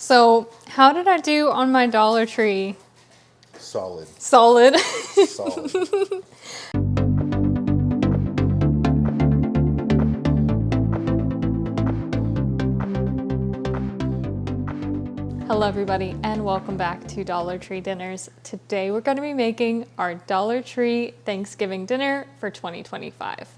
So, how did I do on my Dollar Tree? Solid. Solid. Solid. Hello everybody and welcome back to Dollar Tree Dinners. Today we're going to be making our Dollar Tree Thanksgiving dinner for 2025.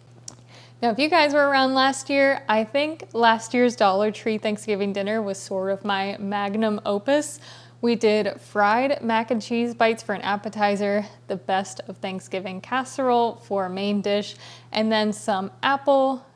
Now if you guys were around last year, I think last year's Dollar Tree Thanksgiving dinner was sort of my magnum opus. We did fried mac and cheese bites for an appetizer, the best of Thanksgiving casserole for a main dish, and then some apple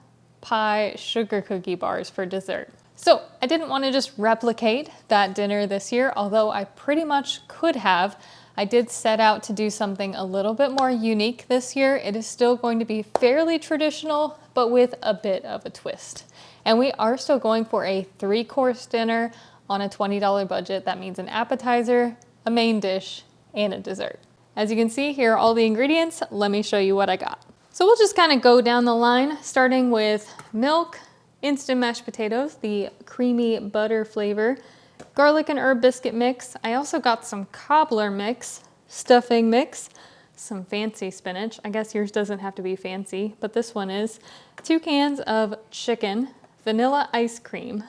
pie sugar cookie bars for dessert. So I didn't want to just replicate that dinner this year, although I pretty much could have. I did set out to do something a little bit more unique this year. It is still going to be fairly traditional, but with a bit of a twist. And we are still going for a 3-course dinner on a $20 budget. That means an appetizer, a main dish, and a dessert. As you can see, here are all the ingredients. Let me show you what I got. So we'll just kind of go down the line, starting with milk, instant mashed potatoes, the creamy butter flavor, garlic and herb biscuit mix. I also got some cobbler mix, stuffing mix, some fancy spinach. I guess yours doesn't have to be fancy, but this one is. 2 cans of chicken, vanilla ice cream,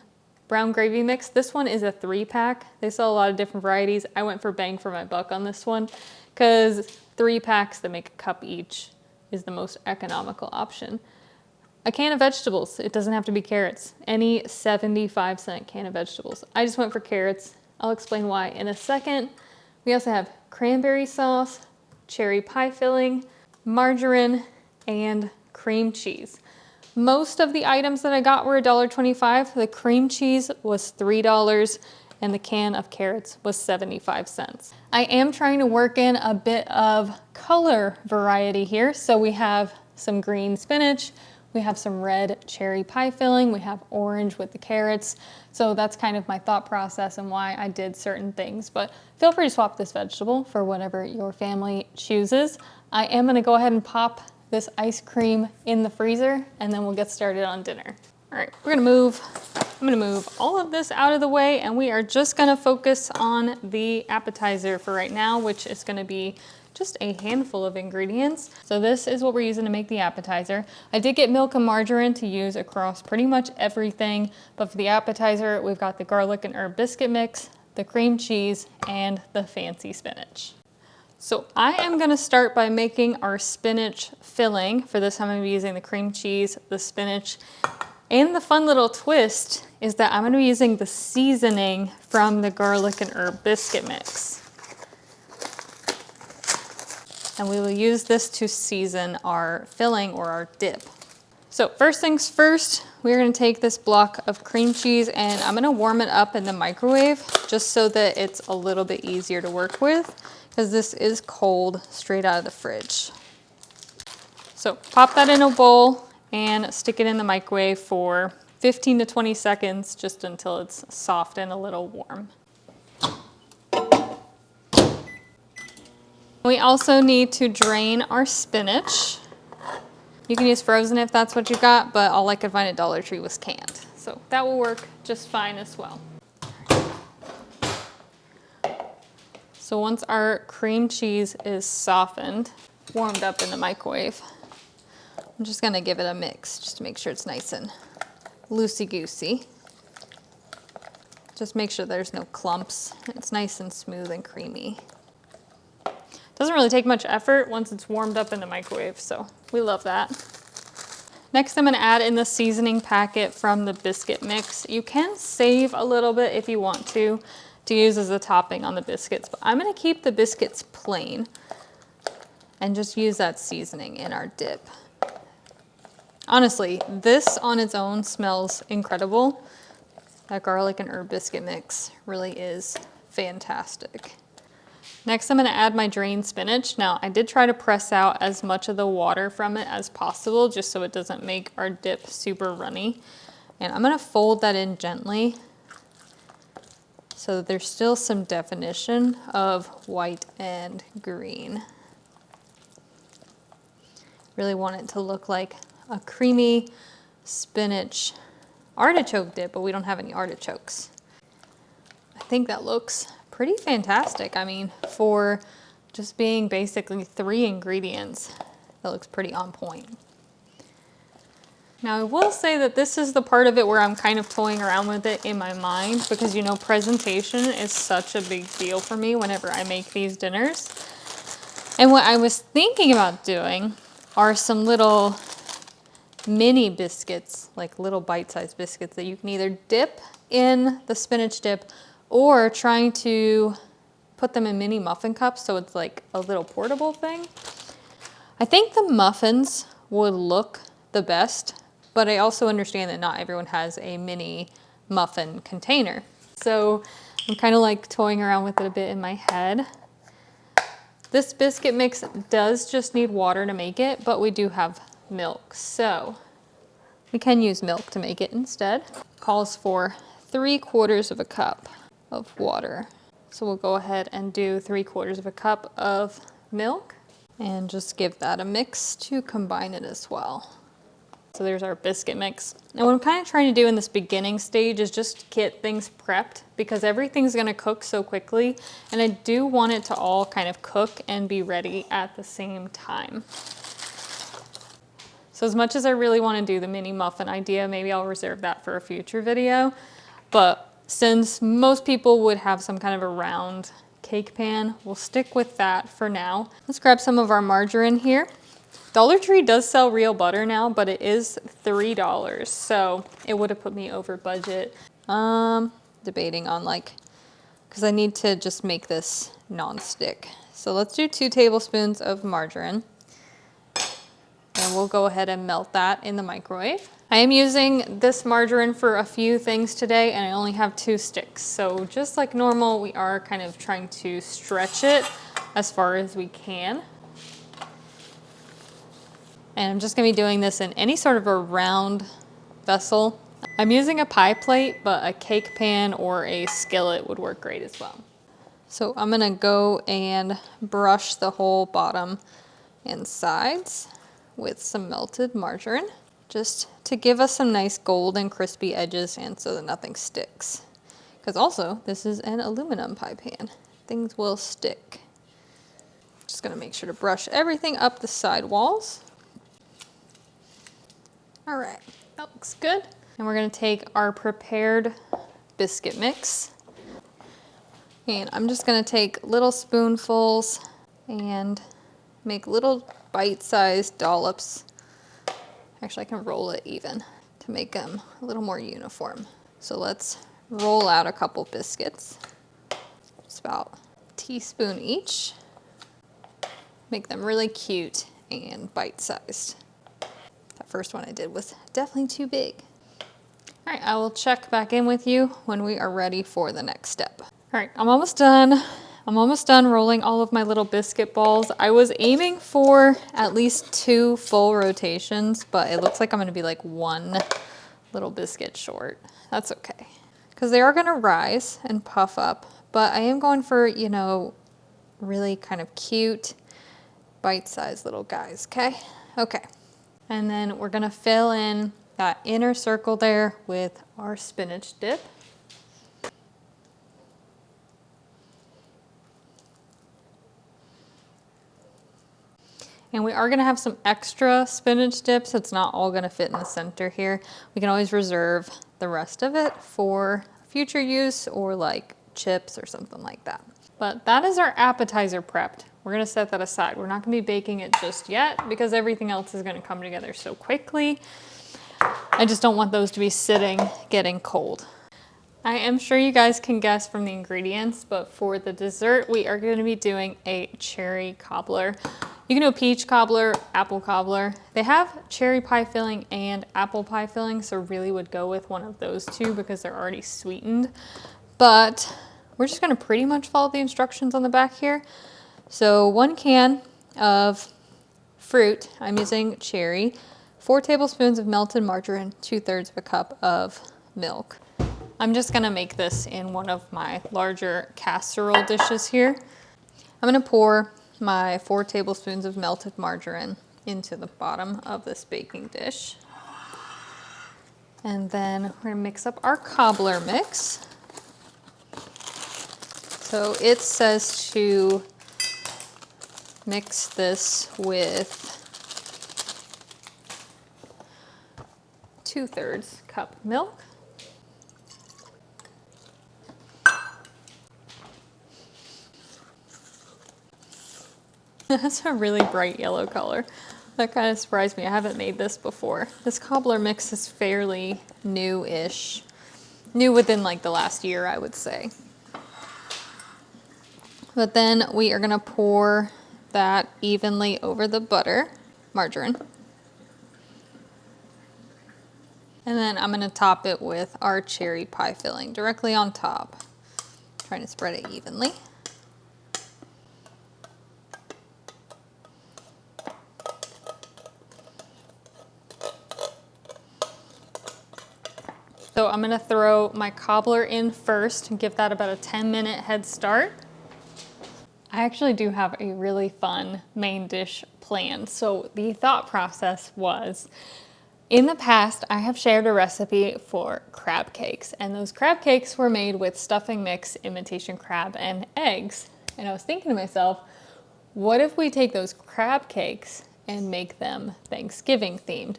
brown gravy mix. This one is a 3-pack. They sell a lot of different varieties. I went for bang for my buck on this one because 3 packs that make a cup each is the most economical option. A can of vegetables. It doesn't have to be carrots. Any 75-cent can of vegetables. I just went for carrots. I'll explain why in a second. We also have cranberry sauce, cherry pie filling, margarine, and cream cheese. Most of the items that I got were $1.25. The cream cheese was $3 and the can of carrots was 75 cents. I am trying to work in a bit of color variety here. So we have some green spinach, we have some red cherry pie filling, we have orange with the carrots. So that's kind of my thought process and why I did certain things. But feel free to swap this vegetable for whatever your family chooses. I am gonna go ahead and pop this ice cream in the freezer and then we'll get started on dinner. All right, I'm gonna move all of this out of the way and we are just gonna focus on the appetizer for right now, which is gonna be just a handful of ingredients. So this is what we're using to make the appetizer. I did get milk and margarine to use across pretty much everything, but for the appetizer, we've got the garlic and herb biscuit mix, the cream cheese, and the fancy spinach. So I am gonna start by making our spinach filling. For this, I'm gonna be using the cream cheese, the spinach, and the fun little twist is that I'm gonna be using the seasoning from the garlic and herb biscuit mix. And we will use this to season our filling or our dip. So first things first, we're gonna take this block of cream cheese and I'm gonna warm it up in the microwave just so that it's a little bit easier to work with because this is cold straight out of the fridge. So pop that in a bowl and stick it in the microwave for 15 to 20 seconds just until it's soft and a little warm. We also need to drain our spinach. You can use frozen if that's what you got, but all I could find at Dollar Tree was canned. So that will work just fine as well. So once our cream cheese is softened, warmed up in the microwave, I'm just gonna give it a mix just to make sure it's nice and loosey-goosey. Just make sure there's no clumps. It's nice and smooth and creamy. Doesn't really take much effort once it's warmed up in the microwave, so we love that. Next, I'm gonna add in the seasoning packet from the biscuit mix. You can save a little bit if you want to use as a topping on the biscuits, but I'm gonna keep the biscuits plain and just use that seasoning in our dip. Honestly, this on its own smells incredible. That garlic and herb biscuit mix really is fantastic. Next, I'm gonna add my drained spinach. Now, I did try to press out as much of the water from it as possible, just so it doesn't make our dip super runny. And I'm gonna fold that in gently so that there's still some definition of white and green. Really want it to look like a creamy spinach artichoke dip, but we don't have any artichokes. I think that looks pretty fantastic. I mean, for just being basically 3 ingredients, that looks pretty on point. Now I will say that this is the part of it where I'm kind of toying around with it in my mind because, you know, presentation is such a big deal for me whenever I make these dinners. And what I was thinking about doing are some little mini biscuits, like little bite-sized biscuits that you can either dip in the spinach dip or trying to put them in mini muffin cups so it's like a little portable thing. I think the muffins would look the best, but I also understand that not everyone has a mini muffin container. So I'm kind of like toying around with it a bit in my head. This biscuit mix does just need water to make it, but we do have milk. So we can use milk to make it instead. Calls for 3/4 of a cup of water. So we'll go ahead and do 3/4 of a cup of milk and just give that a mix to combine it as well. So there's our biscuit mix. And what I'm kind of trying to do in this beginning stage is just get things prepped because everything's gonna cook so quickly. And I do want it to all kind of cook and be ready at the same time. So as much as I really want to do the mini muffin idea, maybe I'll reserve that for a future video. But since most people would have some kind of a round cake pan, we'll stick with that for now. Let's grab some of our margarine here. Dollar Tree does sell real butter now, but it is $3, so it would have put me over budget. Debating on because I need to just make this non-stick. So let's do 2 tablespoons of margarine. And we'll go ahead and melt that in the microwave. I am using this margarine for a few things today, and I only have 2 sticks. So just like normal, we are kind of trying to stretch it as far as we can. And I'm just gonna be doing this in any sort of a round vessel. I'm using a pie plate, but a cake pan or a skillet would work great as well. So I'm gonna go and brush the whole bottom and sides with some melted margarine, just to give us some nice golden crispy edges and so that nothing sticks. Because also, this is an aluminum pie pan. Things will stick. Just gonna make sure to brush everything up the side walls. All right, that looks good. And we're gonna take our prepared biscuit mix. And I'm just gonna take little spoonfuls and make little bite-sized dollops. Actually, I can roll it even to make them a little more uniform. So let's roll out a couple biscuits. It's about a teaspoon each. Make them really cute and bite-sized. That first one I did was definitely too big. All right, I will check back in with you when we are ready for the next step. All right, I'm almost done. I'm almost done rolling all of my little biscuit balls. I was aiming for at least 2 full rotations, but it looks like I'm gonna be like 1 little biscuit short. That's okay, because they are gonna rise and puff up, but I am going for, you know, really kind of cute, bite-sized little guys, okay? Okay, and then we're gonna fill in that inner circle there with our spinach dip. And we are gonna have some extra spinach dip, so it's not all gonna fit in the center here. We can always reserve the rest of it for future use or like chips or something like that. But that is our appetizer prepped. We're gonna set that aside. We're not gonna be baking it just yet because everything else is gonna come together so quickly. I just don't want those to be sitting, getting cold. I am sure you guys can guess from the ingredients, but for the dessert, we are gonna be doing a cherry cobbler. You can do a peach cobbler, apple cobbler. They have cherry pie filling and apple pie filling, so really would go with one of those 2 because they're already sweetened. But we're just gonna pretty much follow the instructions on the back here. So 1 can of fruit, I'm using cherry, 4 tablespoons of melted margarine, 2/3 of a cup of milk. I'm just gonna make this in one of my larger casserole dishes here. I'm gonna pour my 4 tablespoons of melted margarine into the bottom of this baking dish. And then we're gonna mix up our cobbler mix. So it says to mix this with 2/3 cup milk. That's a really bright yellow color. That kind of surprised me. I haven't made this before. This cobbler mix is fairly new-ish. New within like the last year, I would say. But then we are gonna pour that evenly over the butter, margarine. And then I'm gonna top it with our cherry pie filling directly on top. Trying to spread it evenly. So I'm gonna throw my cobbler in first and give that about a 10-minute head start. I actually do have a really fun main dish planned. So the thought process was, in the past, I have shared a recipe for crab cakes, and those crab cakes were made with stuffing mix, imitation crab, and eggs. And I was thinking to myself, what if we take those crab cakes and make them Thanksgiving themed?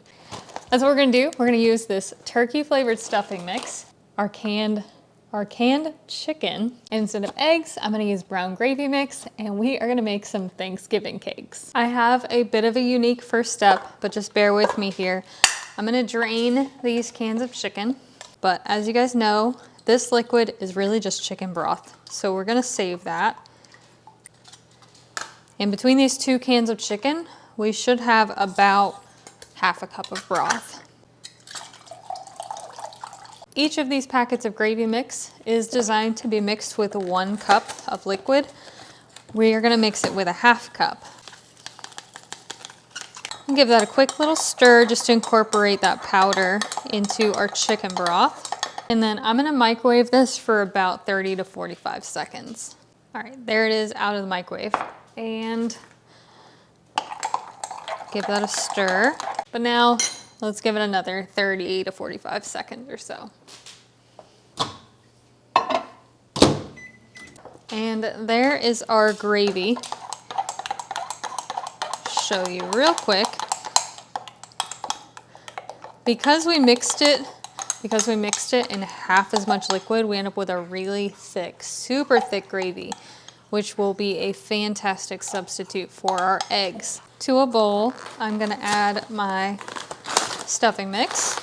That's what we're gonna do. We're gonna use this turkey flavored stuffing mix, our canned chicken. Instead of eggs, I'm gonna use brown gravy mix, and we are gonna make some Thanksgiving cakes. I have a bit of a unique first step, but just bear with me here. I'm gonna drain these cans of chicken, but as you guys know, this liquid is really just chicken broth. So we're gonna save that. In between these 2 cans of chicken, we should have about half a cup of broth. Each of these packets of gravy mix is designed to be mixed with 1 cup of liquid. We are gonna mix it with a half cup. And give that a quick little stir just to incorporate that powder into our chicken broth. And then I'm gonna microwave this for about 30 to 45 seconds. All right, there it is out of the microwave. And give that a stir. But now let's give it another 30 to 45 seconds or so. And there is our gravy. Show you real quick. Because we mixed it in half as much liquid, we end up with a really thick, super thick gravy, which will be a fantastic substitute for our eggs. To a bowl, I'm gonna add my stuffing mix.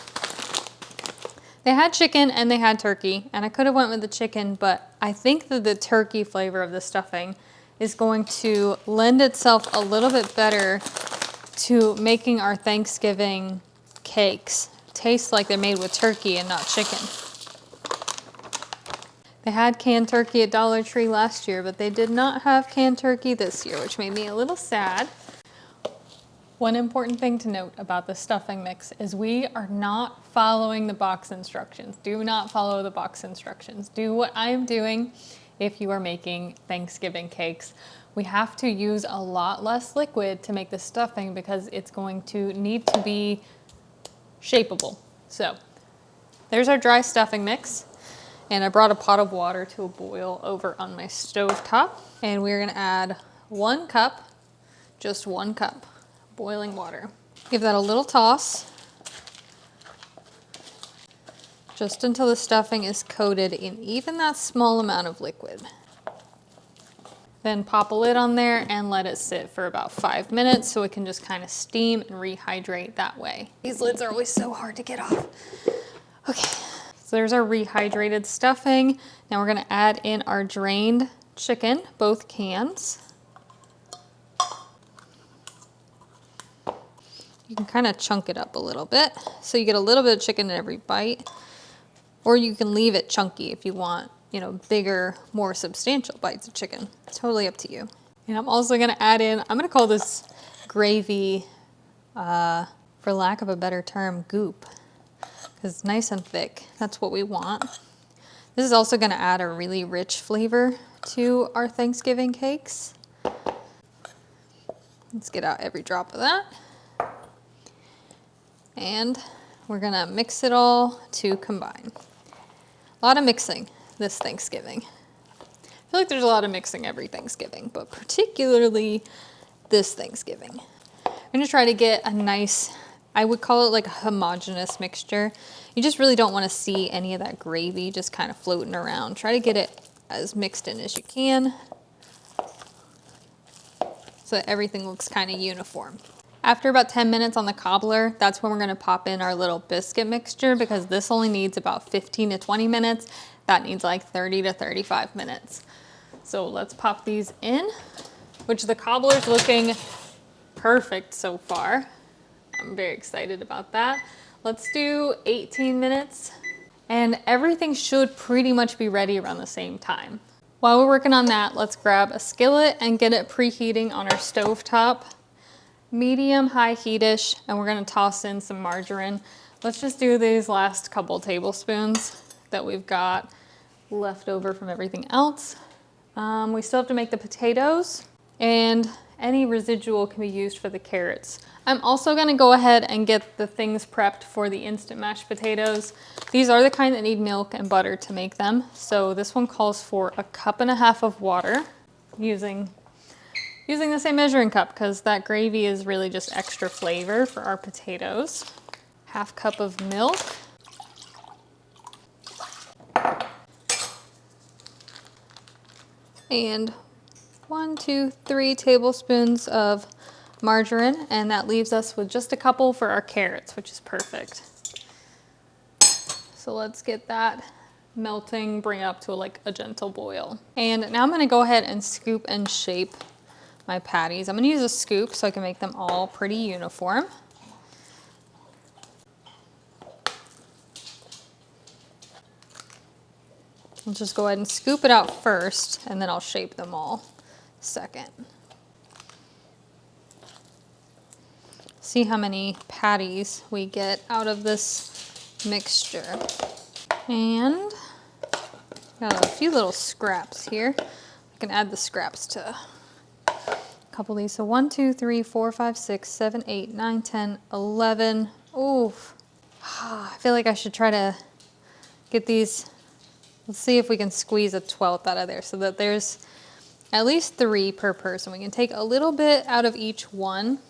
They had chicken and they had turkey, and I could have went with the chicken, but I think that the turkey flavor of the stuffing is going to lend itself a little bit better to making our Thanksgiving cakes taste like they're made with turkey and not chicken. They had canned turkey at Dollar Tree last year, but they did not have canned turkey this year, which made me a little sad. One important thing to note about the stuffing mix is we are not following the box instructions. Do not follow the box instructions. Do what I am doing if you are making Thanksgiving cakes. We have to use a lot less liquid to make the stuffing because it's going to need to be shapeable. So there's our dry stuffing mix. And I brought a pot of water to a boil over on my stove top. And we're gonna add 1 cup, just 1 cup, boiling water. Give that a little toss, just until the stuffing is coated in even that small amount of liquid. Then pop a lid on there and let it sit for about 5 minutes so it can just kind of steam and rehydrate that way. These lids are always so hard to get off. Okay. So there's our rehydrated stuffing. Now we're gonna add in our drained chicken, both cans. You can kind of chunk it up a little bit so you get a little bit of chicken in every bite, or you can leave it chunky if you want, bigger, more substantial bites of chicken. It's totally up to you. And I'm also gonna add in, I'm gonna call this gravy, for lack of a better term, goop. Because it's nice and thick. That's what we want. This is also gonna add a really rich flavor to our Thanksgiving cakes. Let's get out every drop of that. And we're gonna mix it all to combine. A lot of mixing this Thanksgiving. I feel like there's a lot of mixing every Thanksgiving, but particularly this Thanksgiving. I'm gonna try to get a nice, I would call it like a homogeneous mixture. You just really don't want to see any of that gravy just kind of floating around. Try to get it as mixed in as you can so that everything looks kind of uniform. After about 10 minutes on the cobbler, that's when we're gonna pop in our little biscuit mixture, because this only needs about 15 to 20 minutes. That needs like 30 to 35 minutes. So let's pop these in, which the cobbler's looking perfect so far. I'm very excited about that. Let's do 18 minutes, and everything should pretty much be ready around the same time. While we're working on that, let's grab a skillet and get it preheating on our stove top. Medium high heatish, and we're gonna toss in some margarine. Let's just do these last couple tablespoons that we've got left over from everything else. We still have to make the potatoes, and any residual can be used for the carrots. I'm also gonna go ahead and get the things prepped for the instant mashed potatoes. These are the kind that need milk and butter to make them. So this one calls for 1.5 cups of water, using the same measuring cup, because that gravy is really just extra flavor for our potatoes. 1/2 cup of milk. And 1, 2, 3 tablespoons of margarine, and that leaves us with just a couple for our carrots, which is perfect. So let's get that melting, bring it up to like a gentle boil. And now I'm gonna go ahead and scoop and shape my patties. I'm gonna use a scoop so I can make them all pretty uniform. I'll just go ahead and scoop it out first, and then I'll shape them all second. See how many patties we get out of this mixture. And got a few little scraps here. I can add the scraps to couple of these. So 1, 2, 3, 4, 5, 6, 7, 8, 9, 10, 11. Oof. I feel like I should try to get these. Let's see if we can squeeze a 12th out of there so that there's at least 3 per person. We can take a little bit out of each one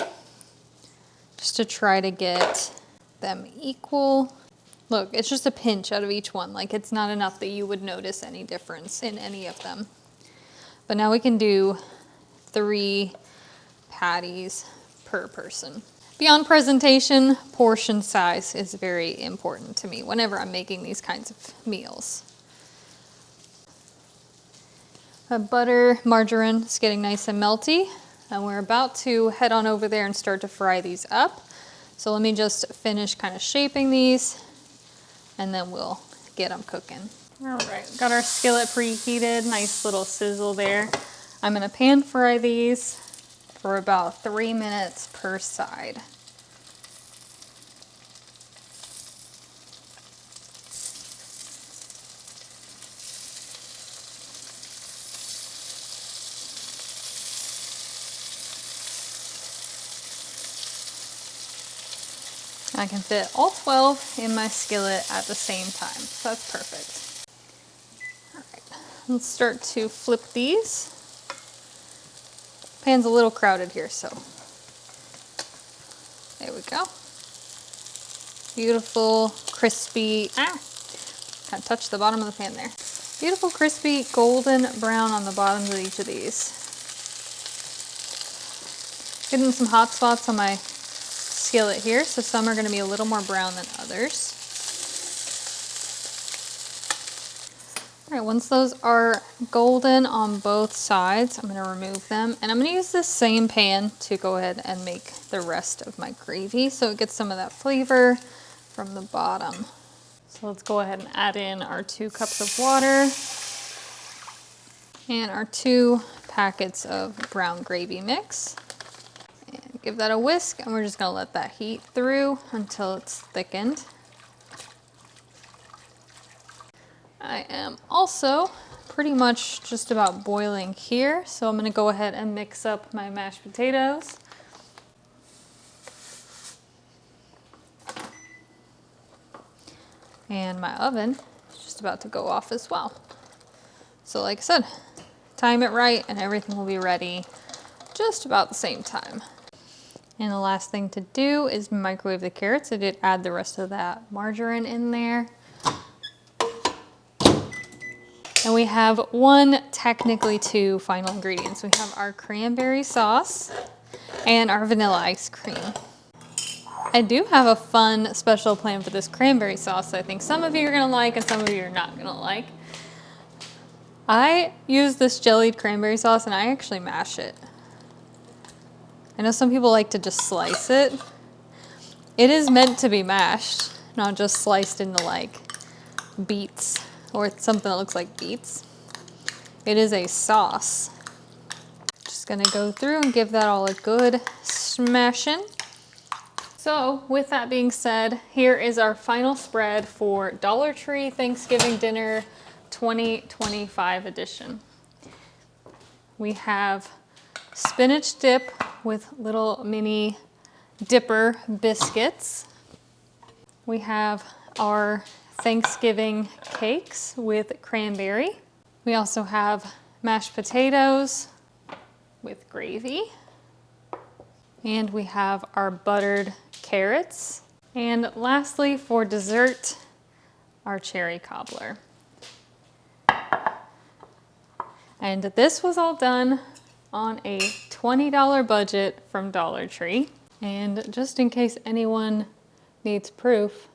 just to try to get them equal. Look, it's just a pinch out of each one. Like, it's not enough that you would notice any difference in any of them. But now we can do 3 patties per person. Beyond presentation, portion size is very important to me whenever I'm making these kinds of meals. Butter, margarine is getting nice and melty, and we're about to head on over there and start to fry these up. So let me just finish kind of shaping these, and then we'll get them cooking. All right, got our skillet preheated, nice little sizzle there. I'm gonna pan fry these for about 3 minutes per side. I can fit all 12 in my skillet at the same time, so that's perfect. All right, let's start to flip these. Pan's a little crowded here, so there we go. Beautiful, crispy, kind of touched the bottom of the pan there. Beautiful, crispy, golden brown on the bottoms of each of these. Getting some hot spots on my skillet here, so some are going to be a little more brown than others. All right, once those are golden on both sides, I'm going to remove them, and I'm going to use this same pan to go ahead and make the rest of my gravy so it gets some of that flavor from the bottom. So let's go ahead and add in our 2 cups of water and our 2 packets of brown gravy mix. And give that a whisk, and we're just going to let that heat through until it's thickened. I am also pretty much just about boiling here, so I'm going to go ahead and mix up my mashed potatoes. And my oven is just about to go off as well. So like I said, time it right, and everything will be ready just about the same time. And the last thing to do is microwave the carrots. I did add the rest of that margarine in there. And we have technically two final ingredients. We have our cranberry sauce and our vanilla ice cream. I do have a fun special plan for this cranberry sauce I think some of you are gonna like and some of you are not gonna like. I use this jellied cranberry sauce and I actually mash it. I know some people like to just slice it. It is meant to be mashed, not just sliced into like beets or something that looks like beets. It is a sauce. Just gonna go through and give that all a good smashing. So with that being said, here is our final spread for Dollar Tree Thanksgiving Dinner 2025 edition. We have spinach dip with little mini dipper biscuits. We have our Thanksgiving cakes with cranberry. We also have mashed potatoes with gravy. And we have our buttered carrots. And lastly, for dessert, our cherry cobbler. And this was all done on a $20 budget from Dollar Tree. And just in case anyone needs proof,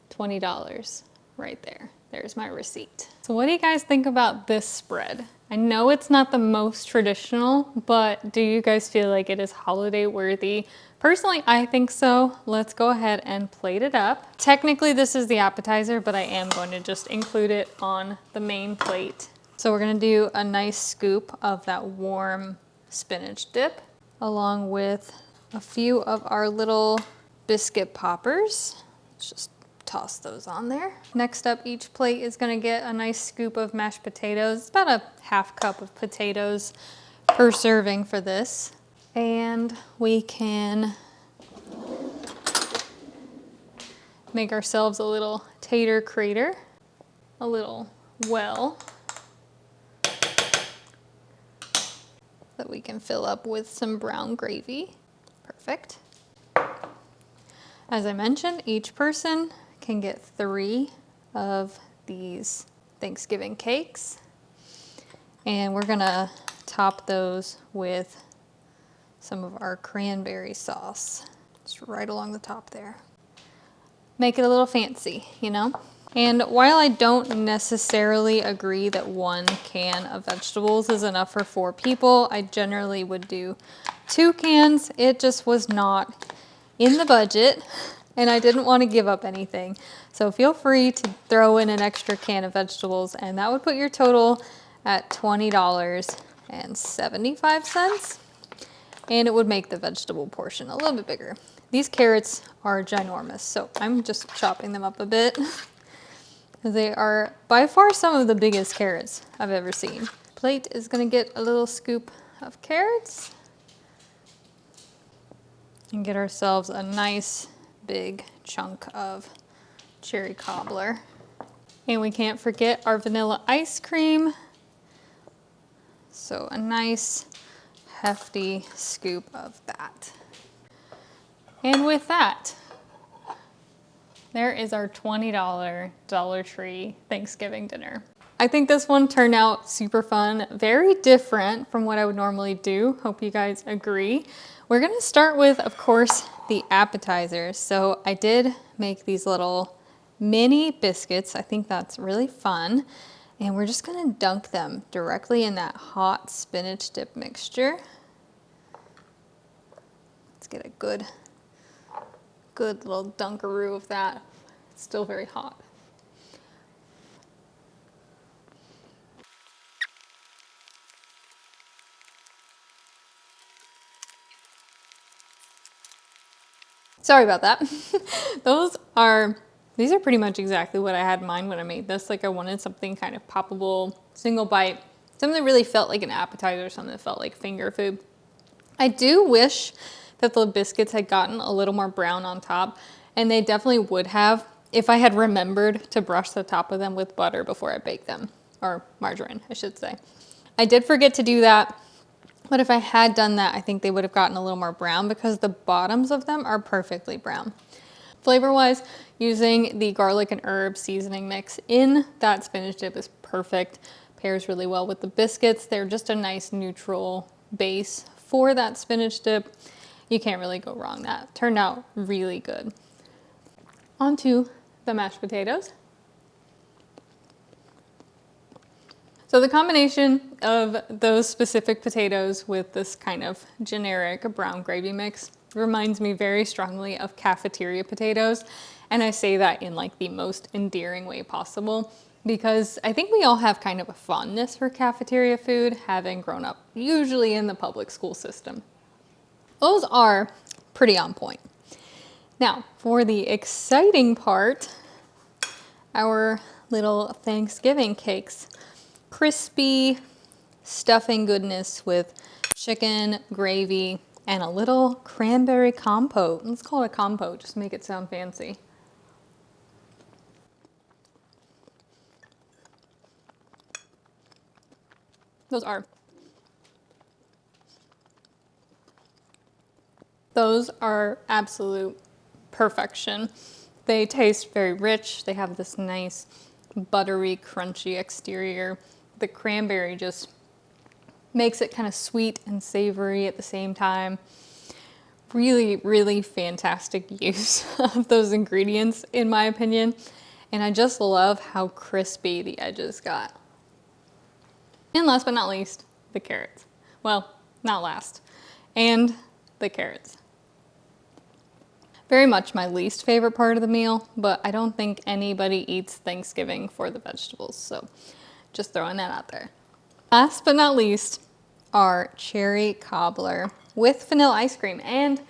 $20 right there. There's my receipt. So what do you guys think about this spread? I know it's not the most traditional, but do you guys feel like it is holiday worthy? Personally, I think so. Let's go ahead and plate it up. Technically, this is the appetizer, but I am going to just include it on the main plate. So we're gonna do a nice scoop of that warm spinach dip, along with a few of our little biscuit poppers. Let's just toss those on there. Next up, each plate is gonna get a nice scoop of mashed potatoes. It's about a half cup of potatoes per serving for this. And we can make ourselves a little tater crater, a little well that we can fill up with some brown gravy. Perfect. As I mentioned, each person can get 3 of these Thanksgiving cakes. And we're gonna top those with some of our cranberry sauce. Just right along the top there. Make it a little fancy, you know? And while I don't necessarily agree that 1 can of vegetables is enough for 4 people, I generally would do 2 cans. It just was not in the budget and I didn't want to give up anything. So feel free to throw in an extra can of vegetables and that would put your total at $20.75. And it would make the vegetable portion a little bit bigger. These carrots are ginormous, so I'm just chopping them up a bit. They are by far some of the biggest carrots I've ever seen. Plate is gonna get a little scoop of carrots and get ourselves a nice big chunk of cherry cobbler. And we can't forget our vanilla ice cream. So a nice hefty scoop of that. And with that, there is our $20 Dollar Tree Thanksgiving dinner. I think this one turned out super fun, very different from what I would normally do. Hope you guys agree. We're gonna start with, of course, the appetizers. So I did make these little mini biscuits. I think that's really fun. And we're just gonna dunk them directly in that hot spinach dip mixture. Let's get a good little dunkaroo of that. It's still very hot. Sorry about that. These are pretty much exactly what I had in mind when I made this. Like I wanted something kind of poppable, single bite, something that really felt like an appetizer, something that felt like finger food. I do wish that the biscuits had gotten a little more brown on top, and they definitely would have if I had remembered to brush the top of them with butter before I baked them, or margarine, I should say. I did forget to do that, but if I had done that, I think they would have gotten a little more brown because the bottoms of them are perfectly brown. Flavor-wise, using the garlic and herb seasoning mix in that spinach dip is perfect. Pairs really well with the biscuits. They're just a nice neutral base for that spinach dip. You can't really go wrong. That turned out really good. Onto the mashed potatoes. So the combination of those specific potatoes with this kind of generic brown gravy mix reminds me very strongly of cafeteria potatoes. And I say that in like the most endearing way possible because I think we all have kind of a fondness for cafeteria food, having grown up usually in the public school system. Those are pretty on point. Now, for the exciting part, our little Thanksgiving cakes. Crispy stuffing goodness with chicken, gravy, and a little cranberry compote. Let's call it a compote, just make it sound fancy. Those are absolute perfection. They taste very rich. They have this nice buttery, crunchy exterior. The cranberry just makes it kind of sweet and savory at the same time. Really, really fantastic use of those ingredients, in my opinion. And I just love how crispy the edges got. And last but not least, the carrots. Well, not last. And the carrots. Very much my least favorite part of the meal, but I don't think anybody eats Thanksgiving for the vegetables, so just throwing that out there. Last but not least, our cherry cobbler with vanilla ice cream. And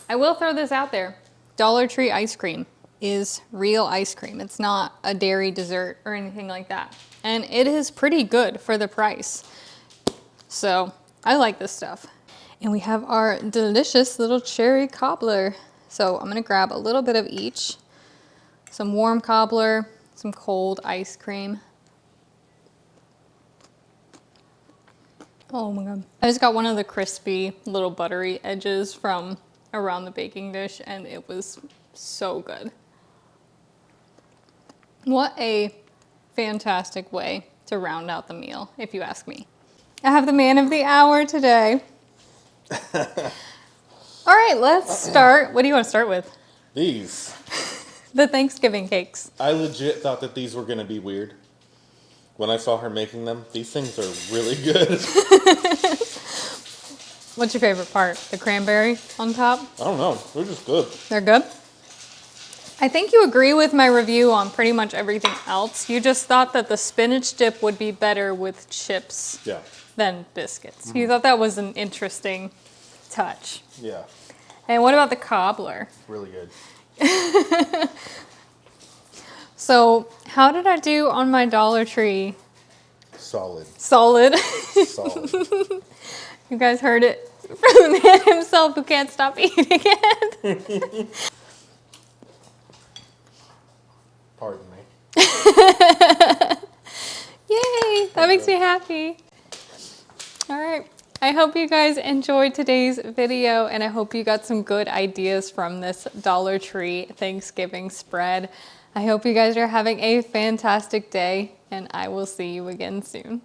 I will throw this out there. Dollar Tree ice cream is real ice cream. It's not a dairy dessert or anything like that. And it is pretty good for the price. So I like this stuff. And we have our delicious little cherry cobbler. So I'm gonna grab a little bit of each. Some warm cobbler, some cold ice cream. Oh my God. I just got one of the crispy little buttery edges from around the baking dish and it was so good. What a fantastic way to round out the meal, if you ask me. I have the man of the hour today. All right, let's start. What do you want to start with? These. The Thanksgiving cakes. I legit thought that these were going to be weird. When I saw her making them, these things are really good. What's your favorite part? The cranberry on top? I don't know. They're just good. They're good? I think you agree with my review on pretty much everything else. You just thought that the spinach dip would be better with chips than biscuits. You thought that was an interesting touch. Yeah. And what about the cobbler? Really good. So how did I do on my Dollar Tree? Solid. Solid. Solid. You guys heard it from the man himself who can't stop eating it. Pardon me. Yay, that makes me happy. All right. I hope you guys enjoyed today's video and I hope you got some good ideas from this Dollar Tree Thanksgiving spread. I hope you guys are having a fantastic day and I will see you again soon.